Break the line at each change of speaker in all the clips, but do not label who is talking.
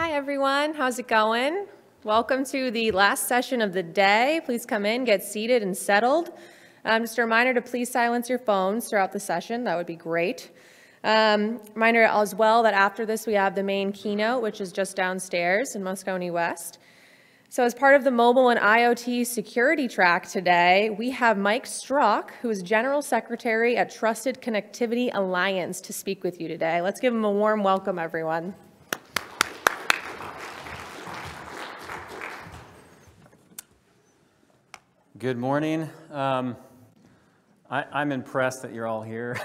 Hi everyone, how's it going? Welcome to the last session of the day. Please come in, get seated and settled. Just a reminder to please silence your phones throughout the session, that would be great. Reminder as well that after this we have the main keynote, which is just downstairs in Moscone West. So as part of the mobile and IoT security track today, we have Mike Strzok, who is General Secretary at Trusted Connectivity Alliance, to speak with you today. Let's give him a warm welcome, everyone.
Good morning. I'm impressed that you're all here.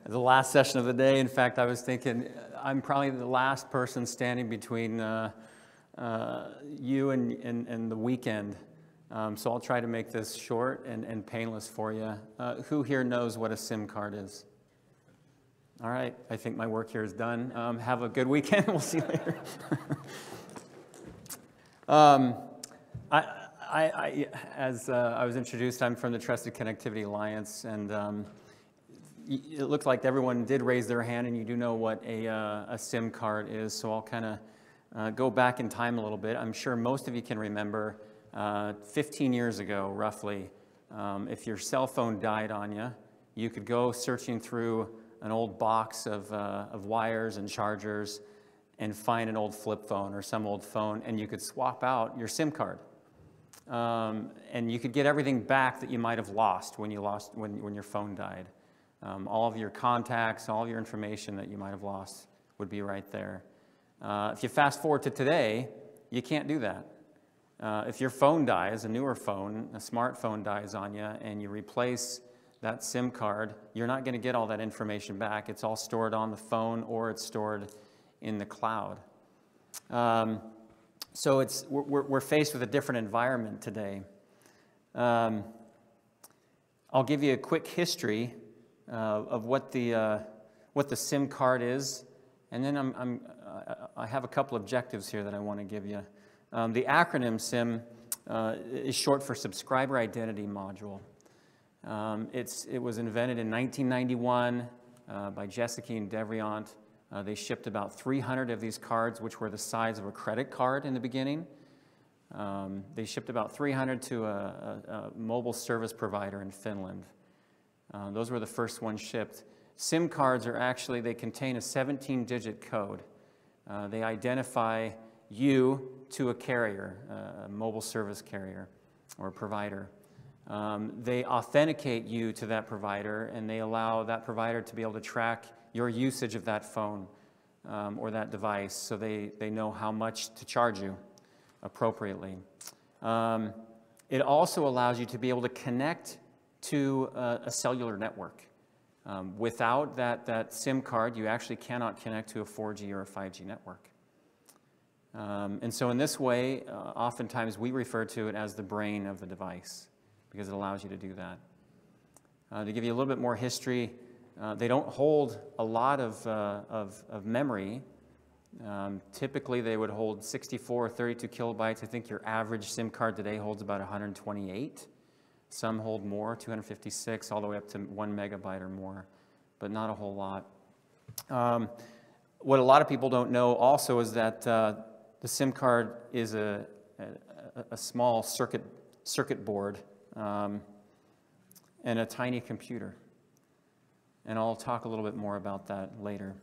The last session of the day. In fact, I was thinking I'm probably the last person standing between you and the weekend. So I'll try to make this short and painless for you. Who here knows what a SIM card is? All right, I think my work here is done. Have a good weekend. We'll see you later. As I was introduced, I'm from the Trusted Connectivity Alliance, and it looked like everyone did raise their hand, and you do know what a SIM card is, so I'll kind of go back in time a little bit. I'm sure most of you can remember 15 years ago, roughly, if your cell phone died on you, you could go searching through an old box of wires and chargers and find an old flip phone or some old phone, and you could swap out your SIM card. And you could get everything back that you might have lost when your phone died. All of your contacts, all of your information that you might have lost would be right there. If you fast forward to today, you can't do that. If your phone dies, a newer phone, a smartphone dies on you, and you replace that SIM card, you're not going to get all that information back. It's all stored on the phone or it's stored in the cloud. So we're faced with a different environment today. I'll give you a quick history of what the SIM card is, and then I have a couple objectives here that I want to give you. The acronym SIM is short for Subscriber Identity Module. It was invented in 1991 by Jessica and Devrient. They shipped about 300 of these cards, which were the size of a credit card in the beginning. They shipped about 300 to a mobile service provider in Finland. Those were the first ones shipped. SIM cards are actually, they contain a 17-digit code. They identify you to a carrier, a mobile service carrier or provider. They authenticate you to that provider, and they allow that provider to be able to track your usage of that phone or that device, so they know how much to charge you appropriately. It also allows you to be able to connect to a cellular network. Without that SIM card, you actually cannot connect to a 4G or a 5G network. And so in this way, oftentimes we refer to it as the brain of the device, because it allows you to do that. To give you a little bit more history, they don't hold a lot of memory. Typically, they would hold 64 or 32 kilobytes. I think your average SIM card today holds about 128. Some hold more, 256, all the way up to 1 megabyte or more, but not a whole lot. What a lot of people don't know also is that the SIM card is a small circuit board and a tiny computer. And I'll talk a little bit more about that later.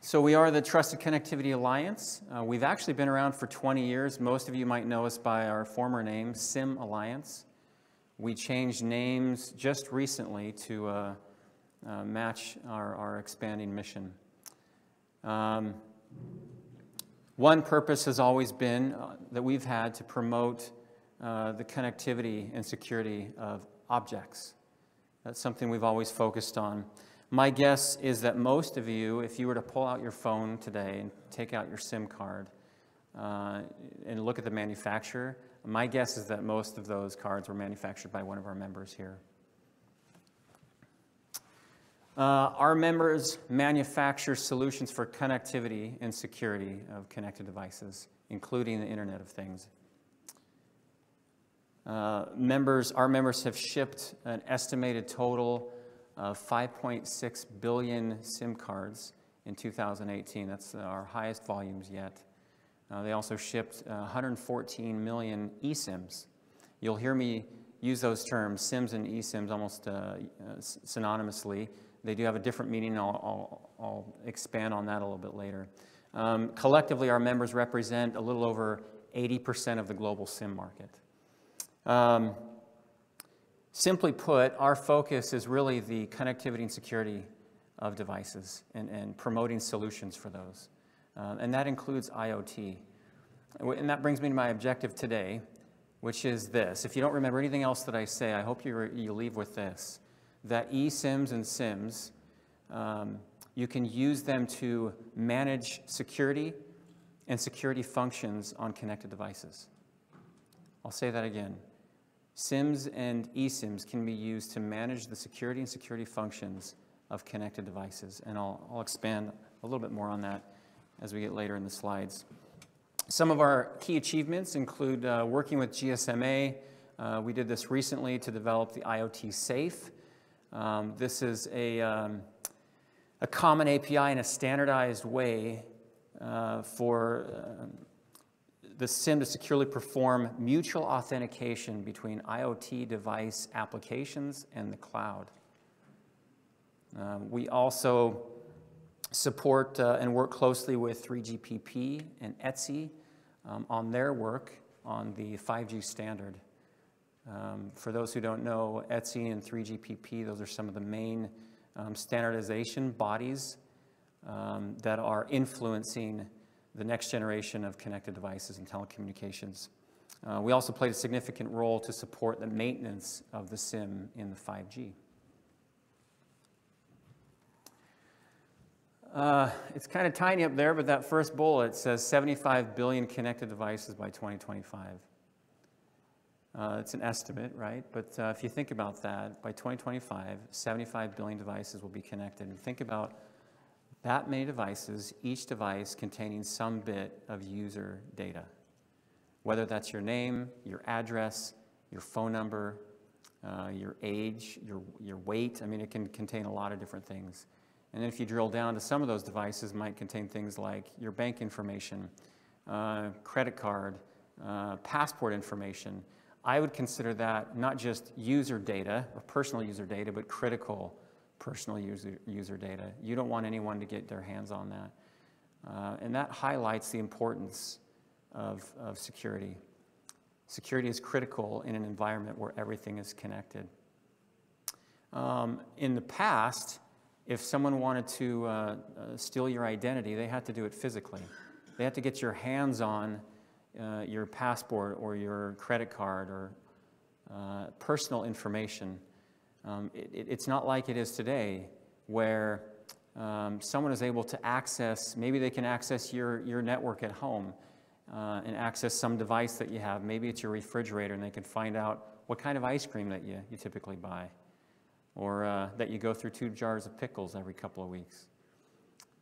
So we are the Trusted Connectivity Alliance. We've actually been around for 20 years. Most of you might know us by our former name, SIM Alliance. We changed names just recently to match our expanding mission. One purpose has always been that we've had to promote the connectivity and security of objects. That's something we've always focused on. My guess is that most of you, if you were to pull out your phone today and take out your SIM card and look at the manufacturer, my guess is that most of those cards were manufactured by one of our members here. Our members manufacture solutions for connectivity and security of connected devices, including the Internet of Things. Our members have shipped an estimated total of 5.6 billion SIM cards in 2018. That's our highest volumes yet. They also shipped 114 million eSIMs. You'll hear me use those terms, SIMs and eSIMs, almost synonymously. They do have a different meaning. I'll expand on that a little bit later. Collectively, our members represent a little over 80% of the global SIM market. Simply put, our focus is really the connectivity and security of devices and promoting solutions for those. And that includes IoT. And that brings me to my objective today, which is this. If you don't remember anything else that I say, I hope you leave with this, that eSIMs and SIMs, you can use them to manage security and security functions on connected devices. I'll say that again. SIMs and eSIMs can be used to manage the security and security functions of connected devices. And I'll expand a little bit more on that as we get later in the slides. Some of our key achievements include working with GSMA. We did this recently to develop the IoT Safe. This is a common API in a standardized way for the SIM to securely perform mutual authentication between IoT device applications and the cloud. We also support and work closely with 3GPP and ETSI on their work on the 5G standard. For those who don't know, ETSI and 3GPP, those are some of the main standardization bodies that are influencing the next generation of connected devices and telecommunications. We also played a significant role to support the maintenance of the SIM in the 5G. It's kind of tiny up there, but that first bullet says 75 billion connected devices by 2025. It's an estimate, right? But if you think about that, by 2025, 75 billion devices will be connected. And think about that many devices, each device containing some bit of user data, whether that's your name, your address, your phone number, your age, your weight. I mean, it can contain a lot of different things. And then if you drill down to some of those devices, might contain things like your bank information, credit card, passport information. I would consider that not just user data or personal user data, but critical personal user data. You don't want anyone to get their hands on that. And that highlights the importance of security. Security is critical in an environment where everything is connected. In the past, if someone wanted to steal your identity, they had to do it physically. They had to get your hands on your passport or your credit card or personal information. It's not like it is today where someone is able to access, maybe they can access your network at home and access some device that you have. Maybe it's your refrigerator and they can find out what kind of ice cream that you typically buy, or that you go through 2 jars of pickles every couple of weeks.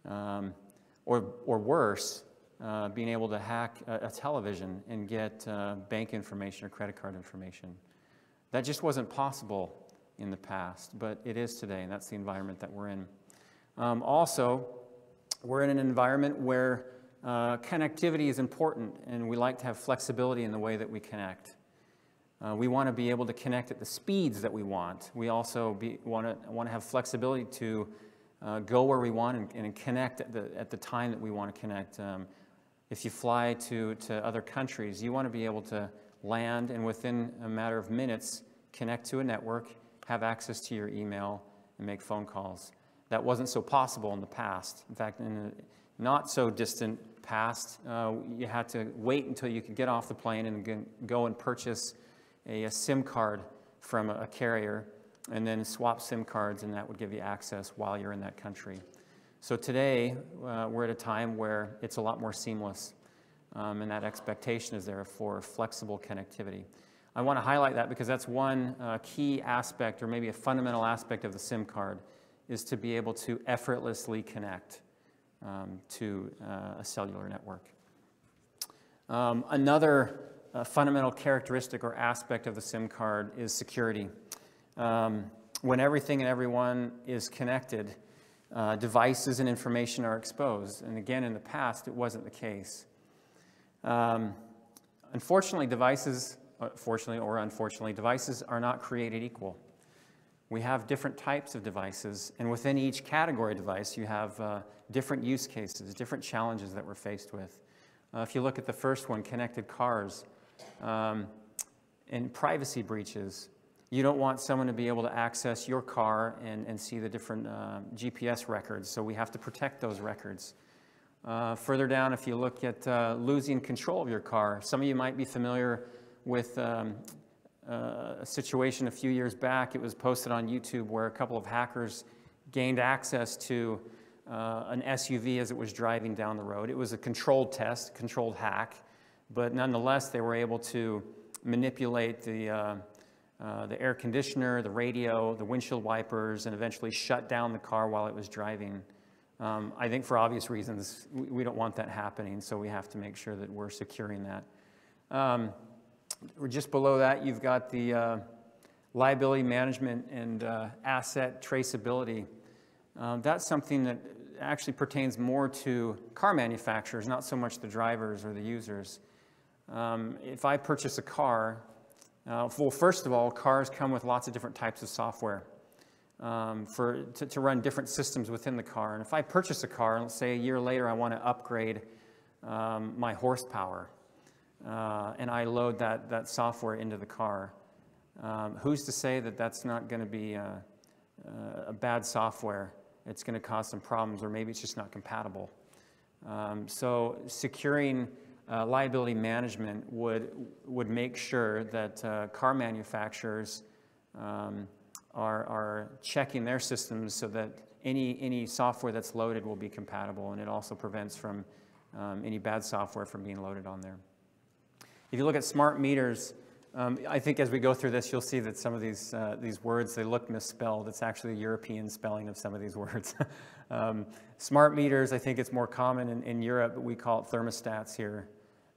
Or worse, being able to hack a television and get bank information or credit card information. That just wasn't possible in the past, but it is today, and that's the environment that we're in. Also, we're in an environment where connectivity is important, and we like to have flexibility in the way that we connect. We want to be able to connect at the speeds that we want. We also want to have flexibility to go where we want and connect at the time that we want to connect. If you fly to other countries, you want to be able to land and within a matter of minutes connect to a network, have access to your email, and make phone calls. That wasn't so possible in the past. In fact, in a not so distant past, you had to wait until you could get off the plane and go and purchase a SIM card from a carrier and then swap SIM cards, and that would give you access while you're in that country. So today, we're at a time where it's a lot more seamless, and that expectation is there for flexible connectivity. I want to highlight that because that's one key aspect, or maybe a fundamental aspect of the SIM card, is to be able to effortlessly connect to a cellular network. Another fundamental characteristic or aspect of the SIM card is security. When everything and everyone is connected, devices and information are exposed. And again, in the past, it wasn't the case. Unfortunately, fortunately or unfortunately, devices are not created equal. We have different types of devices, and within each category device, you have different use cases, different challenges that we're faced with. If you look at the first one, connected cars, and privacy breaches, you don't want someone to be able to access your car and see the different GPS records, so we have to protect those records. Further down, if you look at losing control of your car, some of you might be familiar with a situation a few years back. It was posted on YouTube where a couple of hackers gained access to an SUV as it was driving down the road. It was a controlled test, controlled hack, but nonetheless, they were able to manipulate the air conditioner, the radio, the windshield wipers, and eventually shut down the car while it was driving. I think for obvious reasons, we don't want that happening, so we have to make sure that we're securing that. Just below that, you've got the liability management and asset traceability. That's something that actually pertains more to car manufacturers, not so much the drivers or the users. If I purchase a car, well, first of all, cars come with lots of different types of software to run different systems within the car. And if I purchase a car, and let's say a year later I want to upgrade my horsepower, and I load that software into the car, who's to say that that's not going to be a bad software? It's going to cause some problems, or maybe it's just not compatible. So securing liability management would make sure that car manufacturers are checking their systems so that any software that's loaded will be compatible, and it also prevents from any bad software from being loaded on there. If you look at smart meters, I think as we go through this, you'll see that some of these words, they look misspelled. It's actually a European spelling of some of these words. Smart meters, I think it's more common in Europe, but we call it thermostats here.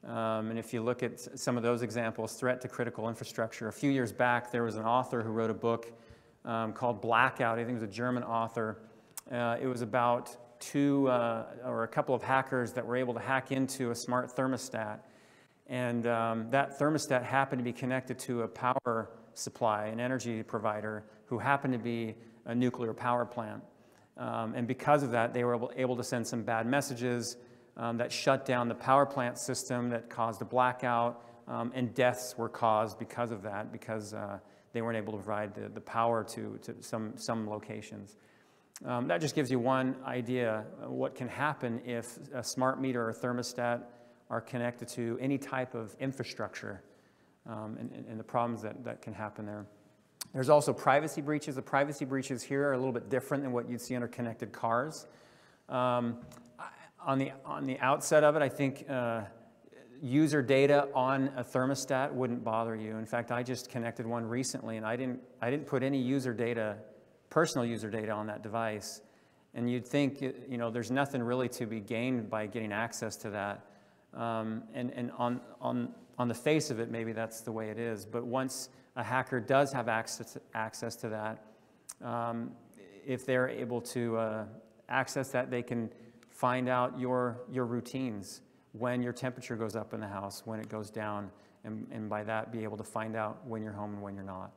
And if you look at some of those examples, threat to critical infrastructure, a few years back, there was an author who wrote a book called Blackout. I think it was a German author. It was about a couple of hackers that were able to hack into a smart thermostat. And that thermostat happened to be connected to a power supply, an energy provider, who happened to be a nuclear power plant. And because of that, they were able to send some bad messages that shut down the power plant system, that caused a blackout, and deaths were caused because of that, because they weren't able to provide the power to some locations. That just gives you one idea of what can happen if a smart meter or thermostat are connected to any type of infrastructure, and the problems that can happen there. There's also privacy breaches. The privacy breaches here are a little bit different than what you'd see under connected cars. On the outset of it, I think user data on a thermostat wouldn't bother you. In fact, I just connected one recently, and I didn't put any user data, personal user data, on that device. And you'd think, there's nothing really to be gained by getting access to that. And on the face of it, maybe that's the way it is. But once a hacker does have access to that, if they're able to access that, they can find out your routines, when your temperature goes up in the house, when it goes down, and by that be able to find out when you're home and when you're not.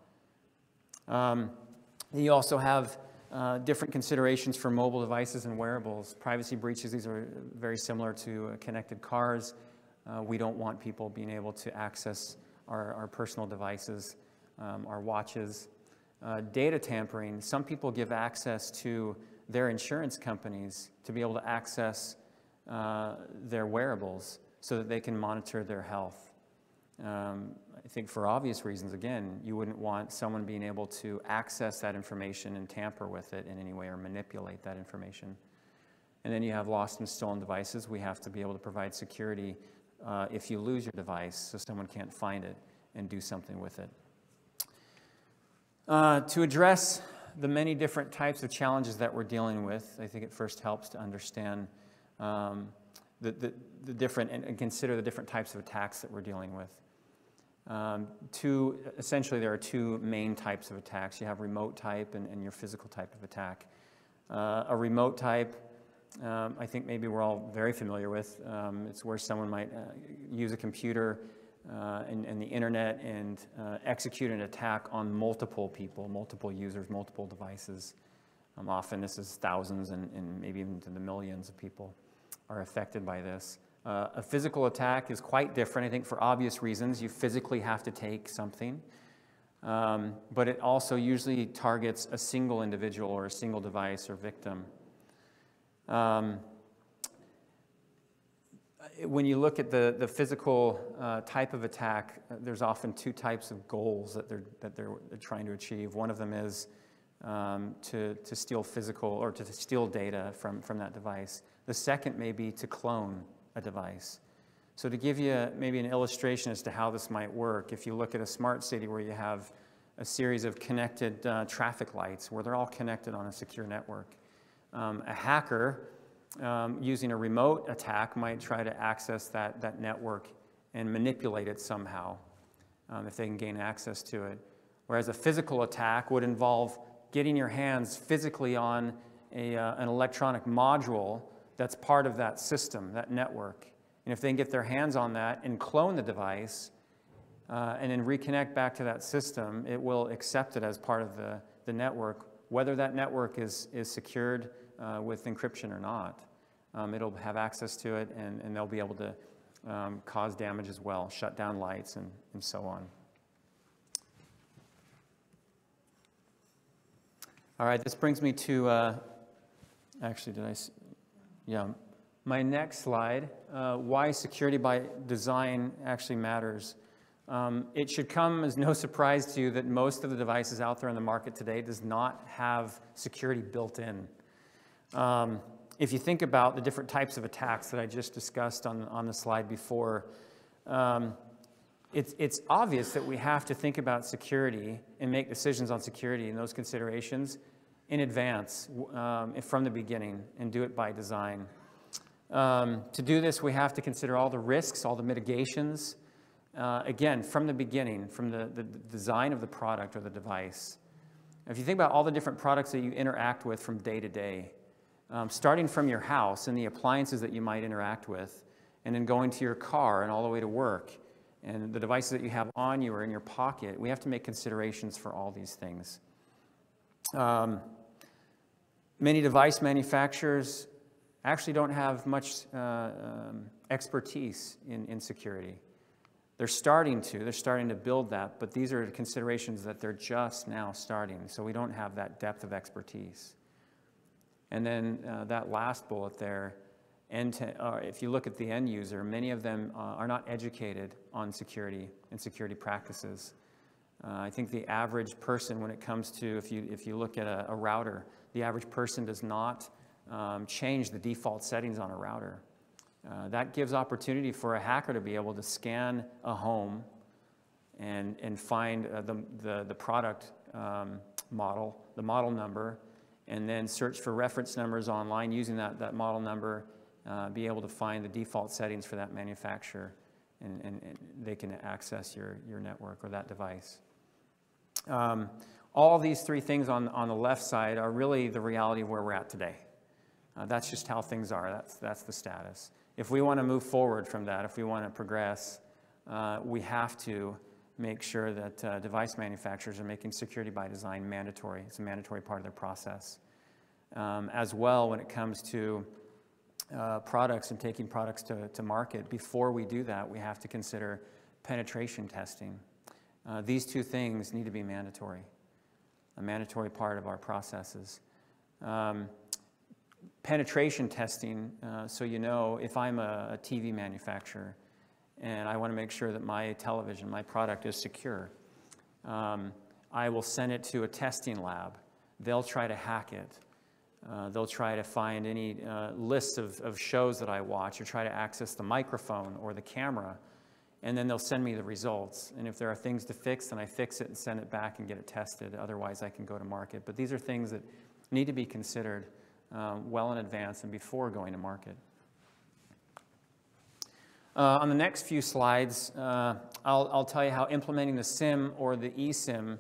You also have different considerations for mobile devices and wearables. Privacy breaches, these are very similar to connected cars. We don't want people being able to access our personal devices, our watches. Data tampering, some people give access to their insurance companies to be able to access their wearables so that they can monitor their health. I think for obvious reasons, again, you wouldn't want someone being able to access that information and tamper with it in any way or manipulate that information. And then you have lost and stolen devices. We have to be able to provide security if you lose your device so someone can't find it and do something with it. To address the many different types of challenges that we're dealing with, I think it first helps to understand the different, and consider the different types of attacks that we're dealing with. Essentially, there are two main types of attacks. You have remote type and your physical type of attack. A remote type, I think maybe we're all very familiar with. It's where someone might use a computer and the internet and execute an attack on multiple people, multiple users, multiple devices. Often this is thousands and maybe even to the millions of people are affected by this. A physical attack is quite different, I think, for obvious reasons. You physically have to take something, but it also usually targets a single individual or a single device or victim. When you look at the physical type of attack, there's often two types of goals that they're trying to achieve. One of them is to steal physical or to steal data from that device. The second may be to clone a device. So to give you maybe an illustration as to how this might work, if you look at a smart city where you have a series of connected traffic lights where they're all connected on a secure network, a hacker using a remote attack might try to access that network and manipulate it somehow if they can gain access to it. Whereas a physical attack would involve getting your hands physically on an electronic module that's part of that system, that network. And if they can get their hands on that and clone the device and then reconnect back to that system, it will accept it as part of the network, whether that network is secured with encryption or not. It'll have access to it, and they'll be able to cause damage as well, shut down lights and so on. All right, this brings me to, my next slide, why security by design actually matters. It should come as no surprise to you that most of the devices out there in the market today does not have security built in. If you think about the different types of attacks that I just discussed on the slide before, it's obvious that we have to think about security and make decisions on security and those considerations in advance from the beginning and do it by design. To do this, we have to consider all the risks, all the mitigations, again, from the beginning, from the design of the product or the device. If you think about all the different products that you interact with from day to day, starting from your house and the appliances that you might interact with, and then going to your car and all the way to work, and the devices that you have on you or in your pocket, we have to make considerations for all these things. Many device manufacturers actually don't have much expertise in security. They're starting to build that, but these are considerations that they're just now starting, so we don't have that depth of expertise. And then that last bullet there, if you look at the end user, many of them are not educated on security and security practices. I think the average person, when it comes to, if you look at a router, the average person does not change the default settings on a router. That gives opportunity for a hacker to be able to scan a home and find the product model, the model number, and then search for reference numbers online using that model number, be able to find the default settings for that manufacturer, and they can access your network or that device. All these three things on the left side are really the reality of where we're at today. That's just how things are. That's the status. If we want to move forward from that, if we want to progress, we have to make sure that device manufacturers are making security by design mandatory. It's a mandatory part of their process. As well, when it comes to products and taking products to market, before we do that, we have to consider penetration testing. These two things need to be mandatory, a mandatory part of our processes. Penetration testing, so you know, if I'm a TV manufacturer and I want to make sure that my television, my product is secure, I will send it to a testing lab. They'll try to hack it. They'll try to find any lists of shows that I watch or try to access the microphone or the camera, and then they'll send me the results. And if there are things to fix, then I fix it and send it back and get it tested. Otherwise, I can go to market. But these are things that need to be considered well in advance and before going to market. On the next few slides, I'll tell you how implementing the SIM or the eSIM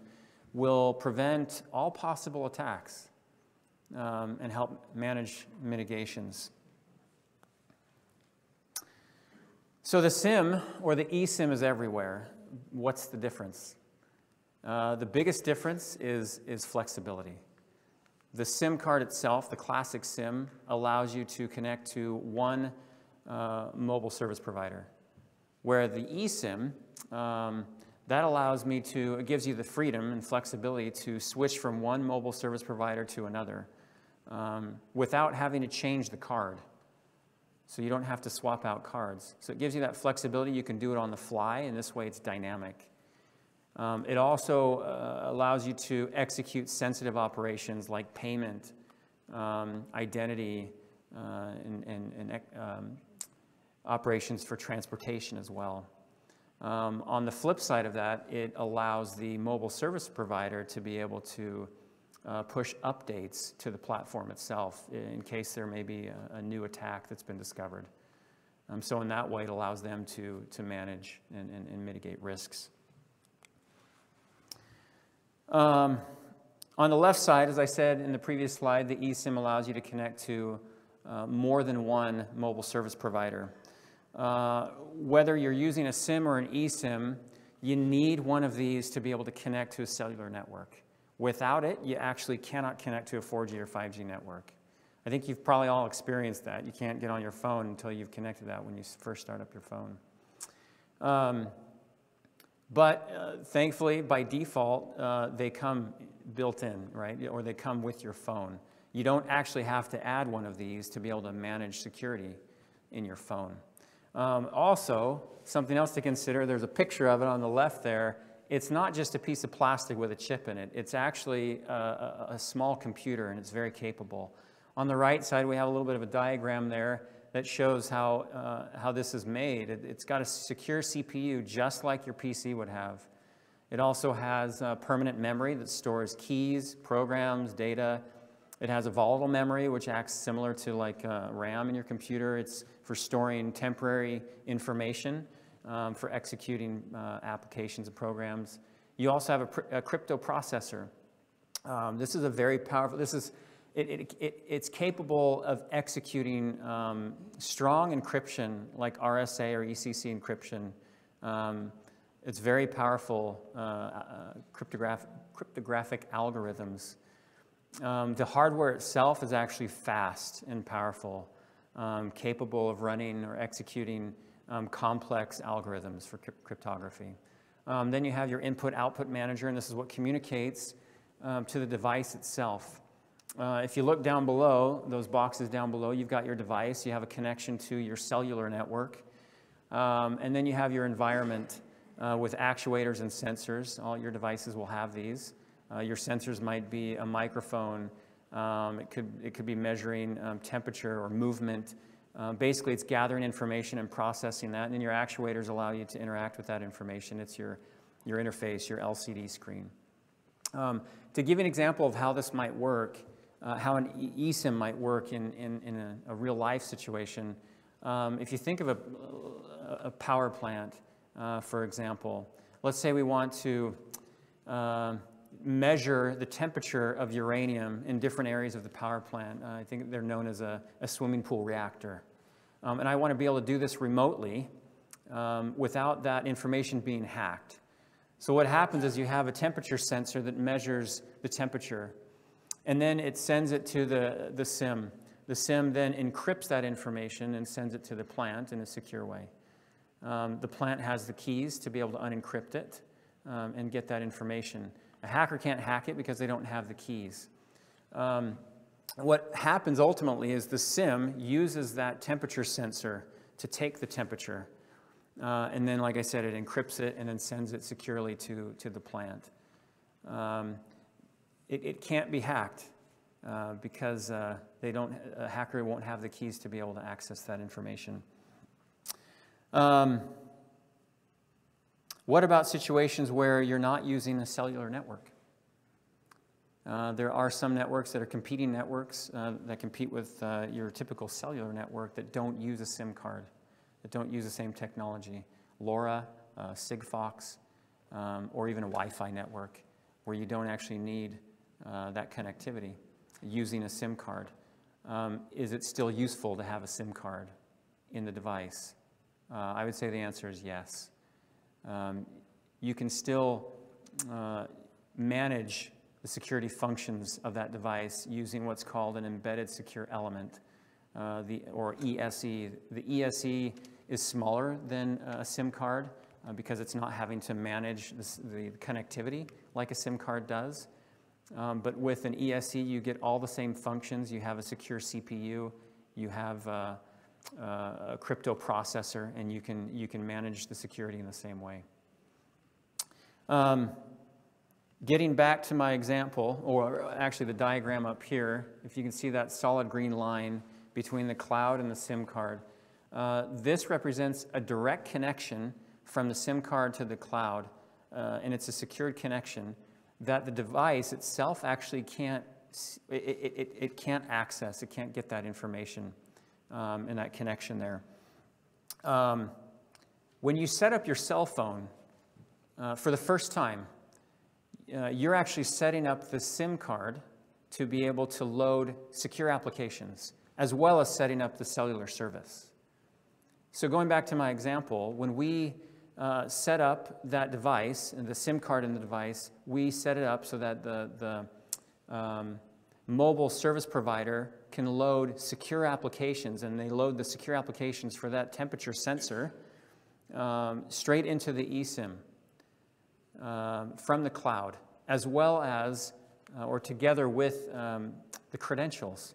will prevent all possible attacks. and help manage mitigations. So the SIM or the eSIM is everywhere. What's the difference? The biggest difference is flexibility. The SIM card itself, the classic SIM, allows you to connect to one mobile service provider, where the eSIM, that allows me to, it gives you the freedom and flexibility to switch from one mobile service provider to another without having to change the card. So you don't have to swap out cards. So it gives you that flexibility. You can do it on the fly, and this way it's dynamic. It also allows you to execute sensitive operations like payment, identity, and operations for transportation as well. On the flip side of that, it allows the mobile service provider to be able to push updates to the platform itself in case there may be a new attack that's been discovered. So in that way, it allows them to manage and mitigate risks. On the left side, as I said in the previous slide, the eSIM allows you to connect to more than one mobile service provider. Whether you're using a SIM or an eSIM, you need one of these to be able to connect to a cellular network. Without it, you actually cannot connect to a 4G or 5G network. I think you've probably all experienced that. You can't get on your phone until you've connected that when you first start up your phone. But thankfully, by default, they come built in, right? Or they come with your phone. You don't actually have to add one of these to be able to manage security in your phone. Also, something else to consider, there's a picture of it on the left there. It's not just a piece of plastic with a chip in it. It's actually a small computer, and it's very capable. On the right side, we have a little bit of a diagram there that shows how this is made. It's got a secure CPU just like your PC would have. It also has permanent memory that stores keys, programs, data. It has a volatile memory, which acts similar to like RAM in your computer. It's for storing temporary information, for executing applications and programs. You also have a crypto processor. This is a very powerful, it's capable of executing strong encryption like RSA or ECC encryption. It's very powerful cryptographic algorithms. The hardware itself is actually fast and powerful, capable of running or executing complex algorithms for cryptography. Then you have your input-output manager, and this is what communicates to the device itself. If you look down below, those boxes down below, you've got your device. You have a connection to your cellular network. And then you have your environment with actuators and sensors. All your devices will have these. Your sensors might be a microphone. It could be measuring temperature or movement. Basically, it's gathering information and processing that. And then your actuators allow you to interact with that information. It's your interface, your LCD screen. To give you an example of how this might work, how an eSIM might work in a real-life situation, if you think of a power plant, for example, let's say we want to measure the temperature of uranium in different areas of the power plant. I think they're known as a swimming pool reactor. And I want to be able to do this remotely without that information being hacked. So what happens is you have a temperature sensor that measures the temperature, and then it sends it to the SIM. The SIM then encrypts that information and sends it to the plant in a secure way. The plant has the keys to be able to unencrypt it and get that information. A hacker can't hack it because they don't have the keys. What happens ultimately is the SIM uses that temperature sensor to take the temperature. And then, like I said, it encrypts it and then sends it securely to the plant. It can't be hacked because a hacker won't have the keys to be able to access that information. What about situations where you're not using a cellular network? There are some networks that are competing networks that compete with your typical cellular network that don't use a SIM card, that don't use the same technology. LoRa, Sigfox, or even a Wi-Fi network where you don't actually need that connectivity. using a SIM card. Is it still useful to have a SIM card in the device? I would say the answer is yes. You can still manage the security functions of that device using what's called an embedded secure element, or ESE. The ESE is smaller than a SIM card because it's not having to manage the connectivity like a SIM card does. But with an ESE, you get all the same functions. You have a secure CPU, you have a crypto processor, and you can manage the security in the same way. Getting back to my example, or actually the diagram up here, if you can see that solid green line between the cloud and the SIM card, this represents a direct connection from the SIM card to the cloud, and it's a secured connection that the device itself actually can't, it can't access, it can't get that information in that connection there. When you set up your cell phone for the first time, you're actually setting up the SIM card to be able to load secure applications, as well as setting up the cellular service. So going back to my example, when we set up that device, and the SIM card in the device, we set it up so that the mobile service provider can load secure applications, and they load the secure applications for that temperature sensor straight into the eSIM from the cloud, as well as, or together with the credentials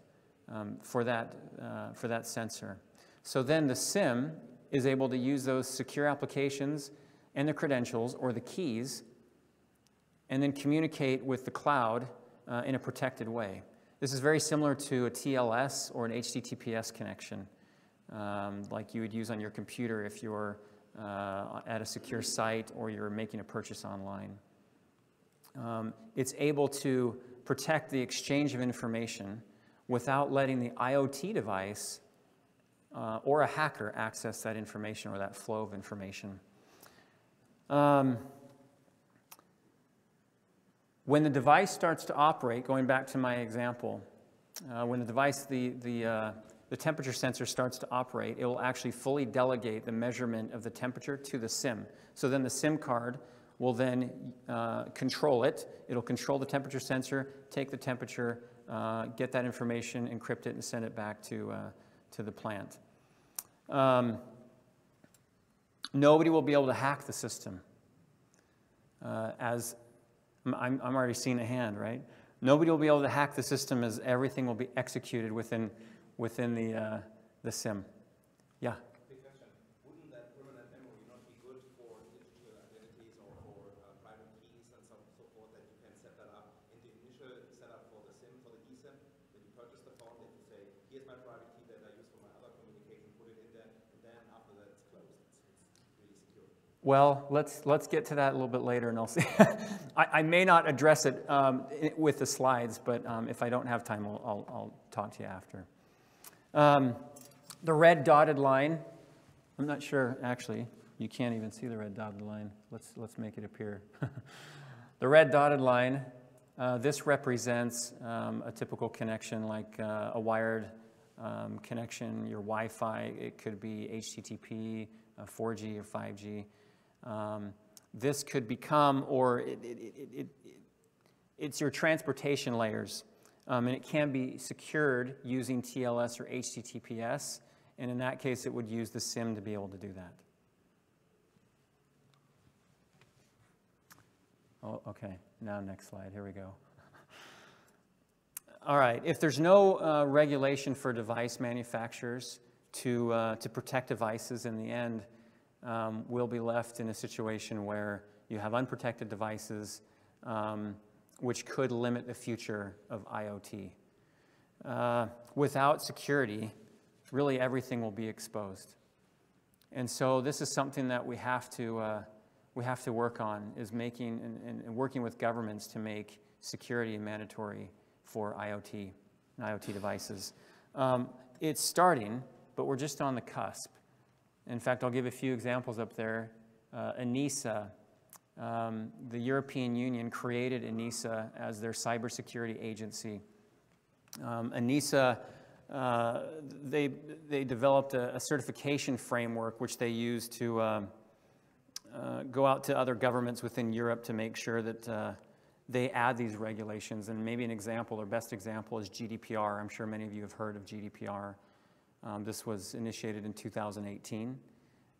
for that sensor. So then the SIM is able to use those secure applications and the credentials, or the keys, and then communicate with the cloud in a protected way. This is very similar to a TLS or an HTTPS connection, like you would use on your computer if you're at a secure site or you're making a purchase online. It's able to protect the exchange of information without letting the IoT device or a hacker access that information or that flow of information. When the device starts to operate, going back to my example, when the device, the temperature sensor starts to operate, it will actually fully delegate the measurement of the temperature to the SIM. So then the SIM card will then control it. It'll control the temperature sensor, take the temperature, get that information, encrypt it, and send it back to the plant. Nobody will be able to hack the system. I'm already seeing a hand, right? Nobody will be able to hack the system, as everything will be executed within the SIM. Yeah?
Big question. Wouldn't that permanent memory not be good for digital identities or for private keys and so forth, that you can set that up in the initial setup for the SIM, for the eSIM? When you purchase the phone, that you say, here's my private key that I use for my other communication, put it in there, and then after that it's closed. It's really secure.
Well, let's get to that a little bit later, and I'll see. I may not address it with the slides, but if I don't have time, I'll talk to you after. The red dotted line, I'm not sure, actually, you can't even see the red dotted line. Let's make it appear. The red dotted line, this represents a typical connection, like a wired connection, your Wi-Fi. It could be HTTP, 4G or 5G. This could become, or it's your transportation layers. And it can be secured using TLS or HTTPS, and in that case, it would use the SIM to be able to do that. Oh, okay. Now, next slide. Here we go. All right. If there's no regulation for device manufacturers to protect devices, in the end, we'll be left in a situation where you have unprotected devices, which could limit the future of IoT. Without security, really everything will be exposed. And so this is something that we have to work on, is making and working with governments to make security mandatory for IoT and IoT devices. It's starting, but we're just on the cusp. In fact, I'll give a few examples up there. ENISA, the European Union created ENISA as their cybersecurity agency. ANISA, they developed a certification framework which they use to go out to other governments within Europe to make sure that they add these regulations. And maybe an example, or best example, is GDPR. I'm sure many of you have heard of GDPR. This was initiated in 2018.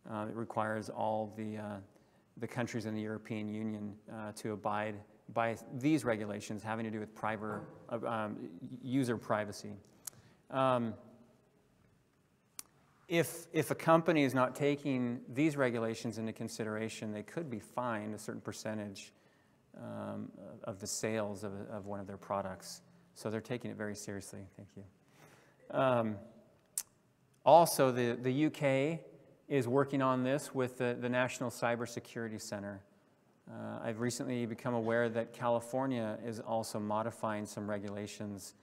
It requires all the countries in the European Union to abide by these regulations having to do with user privacy. If a company is not taking these regulations into consideration, they could be fined a certain percentage of the sales of one of their products. So they're taking it very seriously. Thank you. Also, the UK is working on this with the National Cybersecurity Center. I've recently become aware that California is also modifying some regulations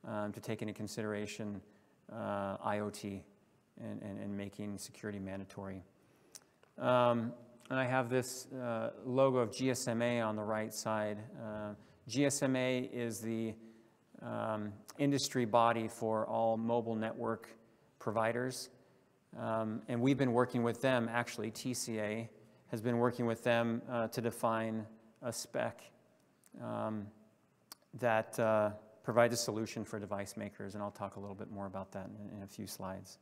to take into consideration IoT and making security mandatory. And I have this logo of GSMA on the right side. GSMA is the industry body for all mobile network providers. And we've been working with them, actually TCA has been working with them to define a spec that provides a solution for device makers, and I'll talk a little bit more about that in a few slides.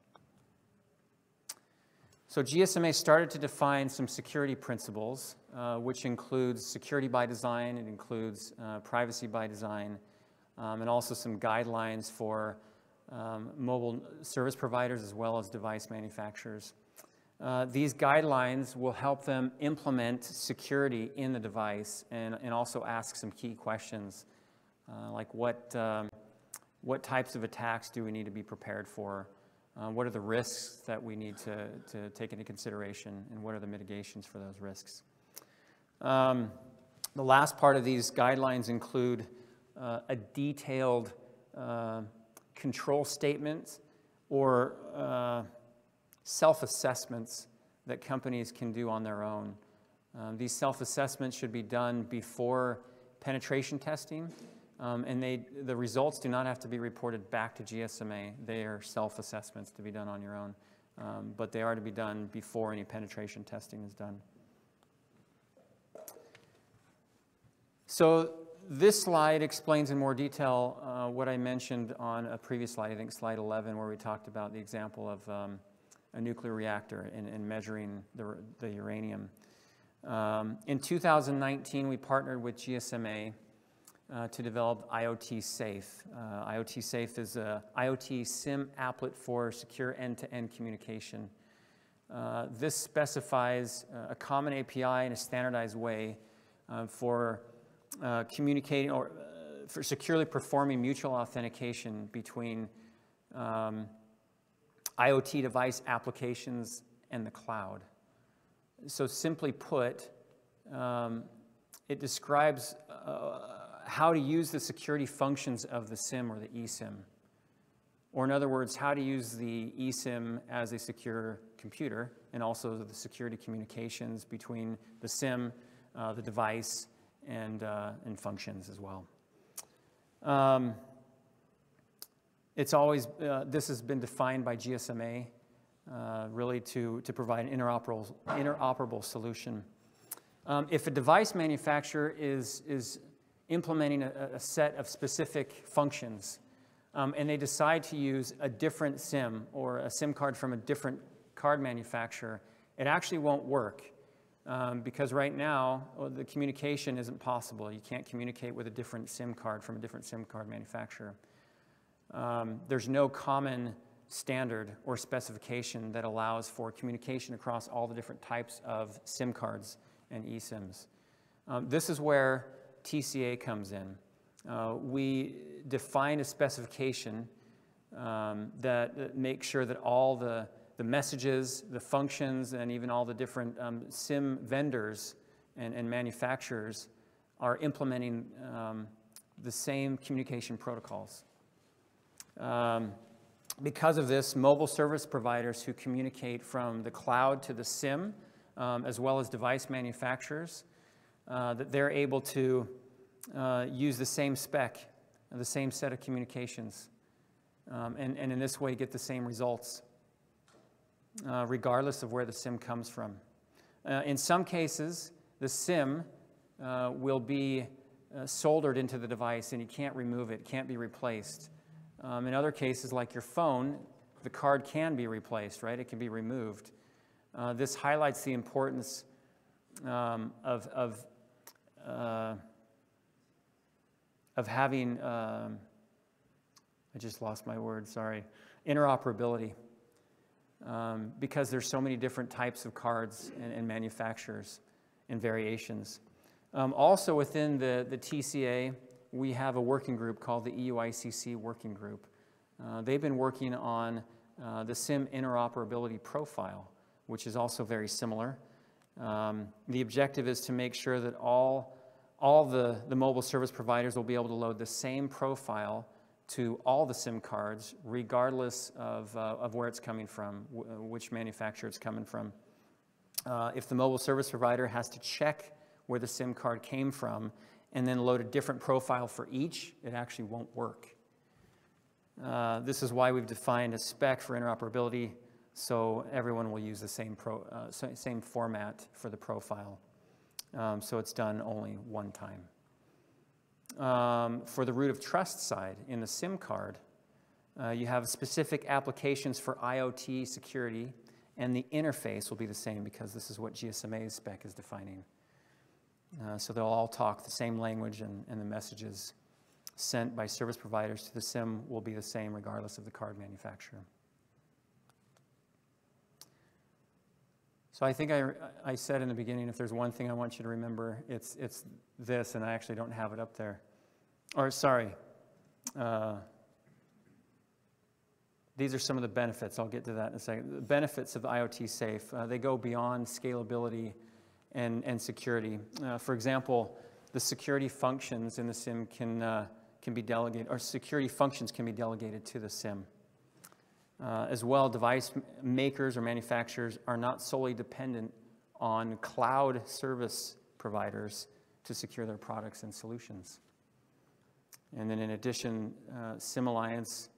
So GSMA started to define some security principles, which includes security by design, it includes privacy by design, and also some guidelines for mobile service providers as well as device manufacturers. These guidelines will help them implement security in the device and also ask some key questions, like what types of attacks do we need to be prepared for? What are the risks that we need to take into consideration, and what are the mitigations for those risks? The last part of these guidelines include a detailed control statement or self-assessments that companies can do on their own. These self-assessments should be done before penetration testing, and the results do not have to be reported back to GSMA. They are self-assessments to be done on your own, but they are to be done before any penetration testing is done. So this slide explains in more detail what I mentioned on a previous slide, I think slide 11, where we talked about the example of a nuclear reactor and measuring the uranium. In 2019, we partnered with GSMA to develop IoT Safe. IoT Safe is a IoT SIM applet for secure end-to-end communication. This specifies a common API in a standardized way for communicating or for securely performing mutual authentication between IoT device applications and the cloud. So simply put, it describes how to use the security functions of the SIM or the eSIM. Or in other words, how to use the eSIM as a secure computer, and also the security communications between the SIM, the device, and functions as well. This has been defined by GSMA really to provide an interoperable solution. If a device manufacturer is implementing a set of specific functions and they decide to use a different SIM or a SIM card from a different card manufacturer, it actually won't work. Because right now, the communication isn't possible. You can't communicate with a different SIM card from a different SIM card manufacturer. There's no common standard or specification that allows for communication across all the different types of SIM cards and eSIMs. This is where TCA comes in. We define a specification that makes sure that all the messages, the functions, and even all the different SIM vendors and manufacturers are implementing the same communication protocols. Because of this, mobile service providers who communicate from the cloud to the SIM, as well as device manufacturers, that they're able to use the same spec the same set of communications, and in this way get the same results, regardless of where the SIM comes from. In some cases, the SIM will be soldered into the device and you can't remove it, can't be replaced. In other cases, like your phone, the card can be replaced, right? It can be removed. This highlights the importance of having, I just lost my word, sorry, interoperability. Because there's so many different types of cards and manufacturers and variations. Also within the TCA, we have a working group called the EUICC Working Group. They've been working on the SIM interoperability profile, which is also very similar. The objective is to make sure that all the mobile service providers will be able to load the same profile to all the SIM cards, regardless of where it's coming from, which manufacturer it's coming from. If the mobile service provider has to check where the SIM card came from and then load a different profile for each, it actually won't work. This is why we've defined a spec for interoperability, so everyone will use the same format for the profile. So it's done only one time. For the root of trust side, in the SIM card, you have specific applications for IoT security, and the interface will be the same because this is what GSMA's spec is defining. So they'll all talk the same language, and the messages sent by service providers to the SIM will be the same regardless of the card manufacturer. So I think I said in the beginning, if there's one thing I want you to remember, it's this, and I actually don't have it up there. Or sorry, these are some of the benefits. I'll get to that in a second. The benefits of IoT Safe, they go beyond scalability and security. For example, the security functions in the SIM can be delegated, or security functions can be delegated to the SIM. As well, device makers or manufacturers are not solely dependent on cloud service providers to secure their products and solutions. And then in addition, SIM Alliance,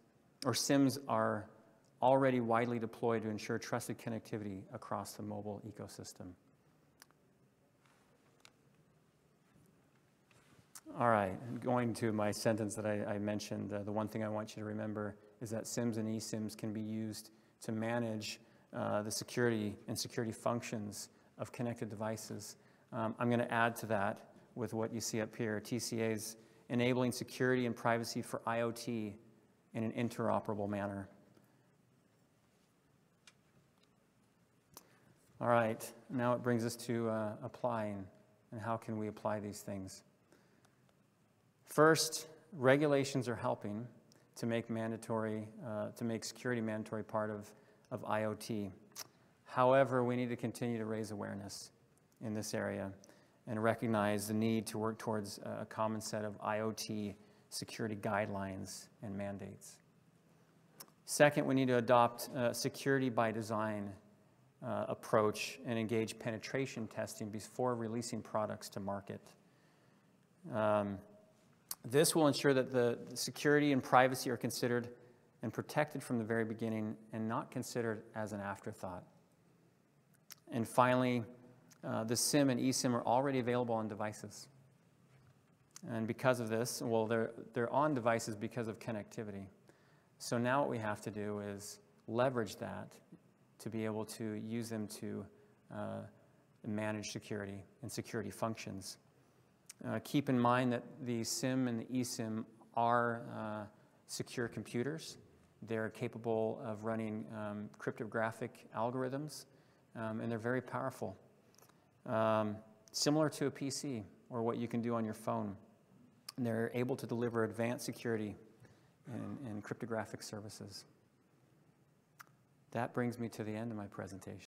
or SIMs are already widely deployed to ensure trusted connectivity across the mobile ecosystem. All right, going to my sentence that I mentioned, the one thing I want you to remember is that SIMs and eSIMs can be used to manage the security and security functions of connected devices. I'm going to add to that with what you see up here, TCA's enabling security and privacy for IoT in an interoperable manner. All right, now it brings us to applying, and how can we apply these things? First, regulations are helping to make security mandatory part of IoT. However, we need to continue to raise awareness in this area and recognize the need to work towards a common set of IoT security guidelines and mandates. Second, we need to adopt a security by design approach and engage penetration testing before releasing products to market. This will ensure that the security and privacy are considered and protected from the very beginning and not considered as an afterthought. And finally, the SIM and eSIM are already available on devices. And because of this, well, they're on devices because of connectivity. So now what we have to do is leverage that to be able to use them to manage security and security functions. Keep in mind that the SIM and the eSIM are secure computers. They're capable of running cryptographic algorithms, and they're very powerful. Similar to a PC or what you can do on your phone. They're able to deliver advanced security and cryptographic services. That brings me to the end of my presentation.